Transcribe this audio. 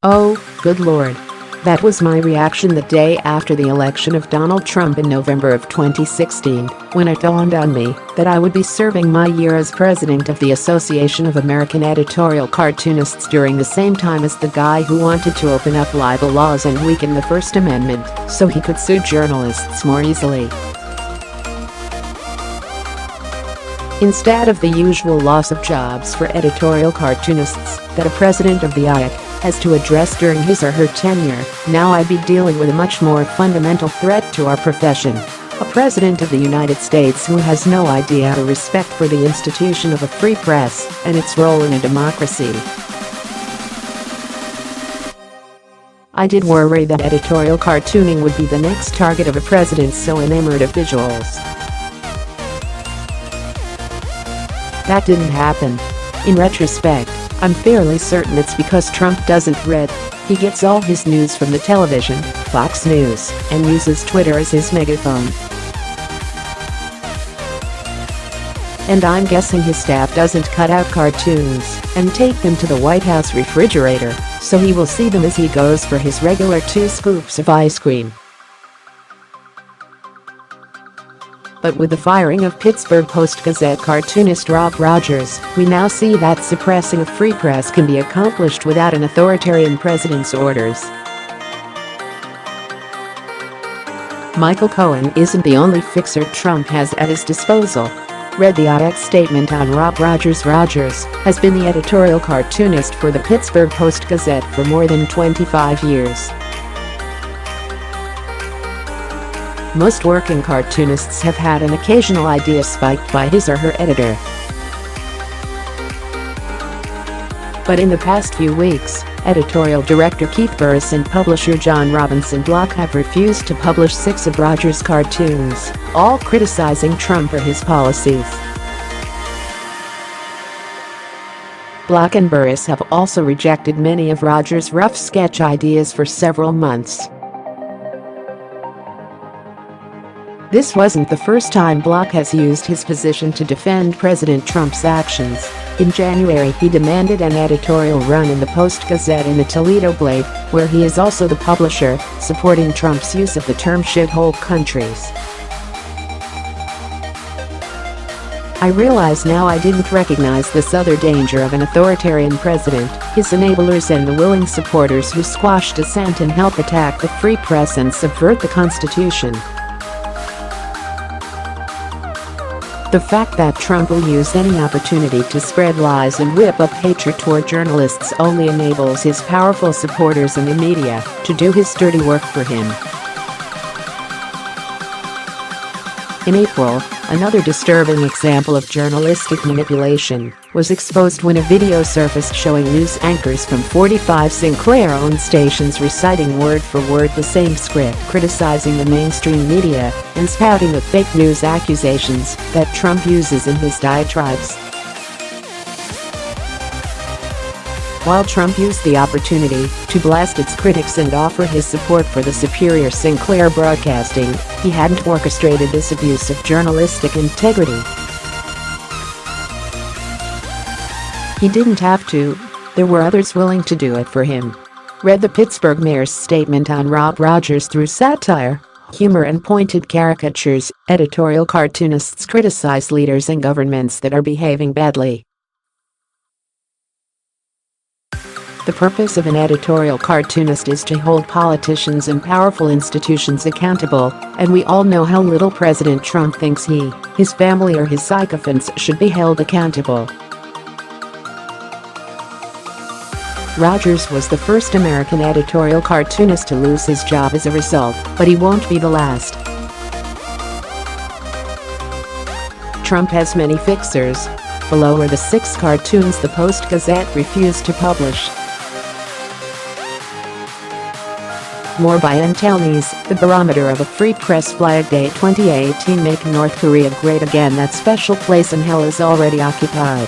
Oh, good Lord. That was my reaction the day after the election of Donald Trump in November of 2016, when it dawned on me that I would be serving my year as president of the Association of American Editorial Cartoonists during the same time as the guy who wanted to open up libel laws and weaken the First Amendment so he could sue journalists more easily. Instead of the usual loss of jobs for editorial cartoonists that a president of the IAC has to address during his or her tenure, now I'd be dealing with a much more fundamental threat to our profession. A president of the United States who has no idea or respect for the institution of a free press and its role in a democracy. I did worry that editorial cartooning would be the next target of a president so enamored of visuals. That didn't happen. In retrospect, I'm fairly certain it's because Trump doesn't read. He gets all his news from the television, Fox News, and uses Twitter as his megaphone. And I'm guessing his staff doesn't cut out cartoons and take them to the White House refrigerator, so he will see them as he goes for his regular 2 scoops of ice cream. But with the firing of Pittsburgh Post-Gazette cartoonist Rob Rogers, we now see that suppressing a free press can be accomplished without an authoritarian president's orders. Michael Cohen isn't the only fixer Trump has at his disposal. Read the IAC's statement on Rob Rogers. Rogers has been the editorial cartoonist for the Pittsburgh Post-Gazette for more than 25 years. Most working cartoonists have had an occasional idea spiked by his or her editor. But in the past few weeks, editorial director Keith Burris and publisher John Robinson Block have refused to publish 6 of Rogers' cartoons, all criticizing Trump or his policies. Block and Burris have also rejected many of Rogers' rough sketch ideas for several months. This wasn't the first time Block has used his position to defend President Trump's actions. In January, he demanded an editorial run in the Post-Gazette in the Toledo Blade, where he is also the publisher, supporting Trump's use of the term shithole countries. I realize now I didn't recognize this other danger of an authoritarian president, his enablers and the willing supporters who squash dissent and help attack the free press and subvert the Constitution. The fact that Trump will use any opportunity to spread lies and whip up hatred toward journalists only enables his powerful supporters in the media to do his dirty work for him. In April, another disturbing example of journalistic manipulation was exposed when a video surfaced showing news anchors from 45 Sinclair-owned stations reciting word for word the same script, criticizing the mainstream media and spouting the fake news accusations that Trump uses in his diatribes. While Trump used the opportunity to blast its critics and offer his support for the superior Sinclair broadcasting, he hadn't orchestrated this abuse of journalistic integrity. He didn't have to. There were others willing to do it for him. Read the Pittsburgh mayor's statement on Rob Rogers. Through satire, humor and pointed caricatures, editorial cartoonists criticize leaders and governments that are behaving badly. The purpose of an editorial cartoonist is to hold politicians and powerful institutions accountable, and we all know how little President Trump thinks he, his family or his sycophants should be held accountable. Rogers was the first American editorial cartoonist to lose his job as a result, but he won't be the last. Trump has many fixers. Below are the 6 cartoons the Post-Gazette refused to publish. More by Antelnes, The Barometer of a Free Press. Flag Day 2018. Make North Korea great again. That special place in hell is already occupied.